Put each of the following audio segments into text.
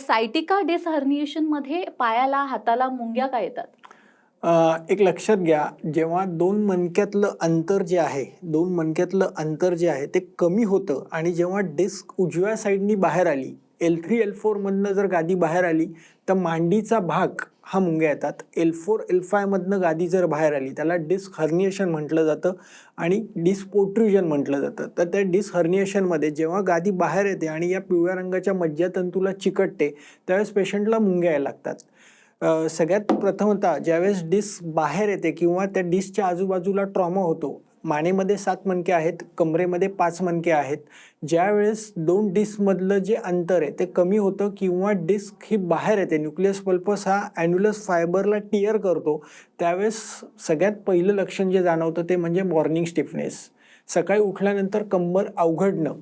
Sciatica disk हर्निएशनमध्ये पायाला, हाताला मुंग्या का येतात? एक लक्षात घ्या, जेव्हा दोन मणक्यातलं अंतर जे आहे, दोन मणक्यातलं अंतर जे आहे ते कमी होतं आणि जेव्हा डिस्क उजव्या साईडनी बाहेर आली, L3 L4 मधनं जर गादी बाहेर आली तर मांडीचा भाग हा मुंग्या येतात. L4 L5 मधनं गादी जर बाहेर आली त्याला डिस्क हर्निएशन म्हटलं जातं आणि डिस्क प्रोट्रुजन म्हटलं जातं. तर त्या डिस्क हर्निएशनमध्ये जेव्हा गादी बाहेर येते आणि या पिवळ्या रंगाच्या मज्जातंतूला चिकटते त्यावेळेस पेशंटला मुंग्या यायला लागतात. सगळ्यात प्रथमतः ज्यावेळेस डिस्क बाहेर येते किंवा त्या डिस्कच्या आजूबाजूला ट्रॉमा होतो, मानेमध्ये 7 मणके आहेत, कमरेमध्ये 5 मणके आहेत. ज्यावेळेस दोन डिस्कमधलं जे अंतर आहे ते कमी होतं किंवा डिस्क ही बाहेर येते, न्यूक्लियस पल्पस हा ॲन्युलस फायबरला टिअर करतो, त्यावेळेस सगळ्यात पहिलं लक्षण जे जाणवतं ते म्हणजे मॉर्निंग स्टिफनेस. सकाळी उठल्यानंतर कंबर अवघडणं,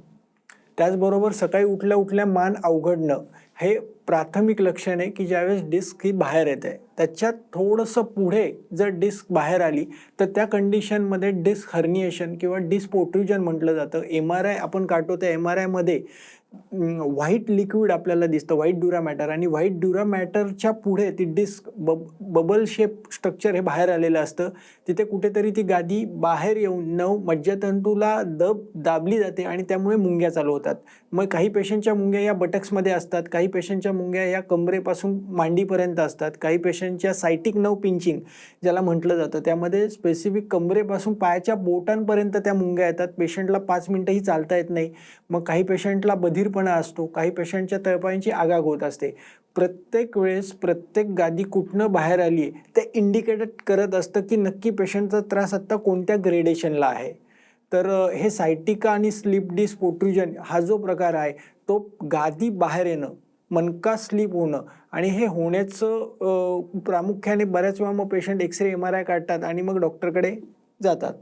त्याचबरोबर सकाळी उठल्या उठल्या मान अवघडणं हे प्राथमिक लक्षण आहे की ज्यावेळेस डिस्क ही बाहेर येते. त्याच्यात थोडंसं पुढे जर डिस्क बाहेर आली तर त्या कंडिशनमध्ये डिस्क हर्निएशन किंवा डिस्क प्रोट्रुजन म्हटलं जातं. MRI आपण काढतो त्या MRIमध्ये व्हाईट लिक्विड आपल्याला दिसतं, व्हाईट ड्युरा मॅटर, आणि व्हाईट ड्युरा मॅटरच्या पुढे ती डिस्क बबल शेप स्ट्रक्चर हे बाहेर आलेलं असतं. तिथे कुठेतरी ती गादी बाहेर येऊन मज्जातंतूला दाबली जाते आणि त्यामुळे मुंग्या चालू होतात. मग काही पेशंटच्या मुंग्या या बटक्समध्ये असतात, काही पेशंटच्या मुंग्या या कमरेपासून मांडीपर्यंत असतात, काही पेशंटच्या सायटिक नर्व पिंचिंग ज्याला म्हटलं जातं त्यामध्ये स्पेसिफिक कमरेपासून पायाच्या बोटांपर्यंत त्या मुंग्या येतात. पेशंटला 5 मिनिटंही चालता येत नाही. मग काही पेशंटला बधीरपणा असतो, काही पेशंटच्या तळपायांची आगाग होत असते. प्रत्येक वेळेस प्रत्येक गादी कुठनं बाहेर आली आहे ते इंडिकेट करत असतं की नक्की पेशंटचा त्रास आत्ता कोणत्या ग्रेडेशनला आहे. तर हे सायटिका आणि स्लिप डिस्क प्रोट्रुजन हा जो प्रकार आहे तो गादी बाहेर येणं, मणका स्लिप होणं, आणि हे होण्याचं प्रामुख्याने बऱ्याच वेळा मग पेशंट एक्सरे MRI काढतात आणि मग डॉक्टरकडे जातात.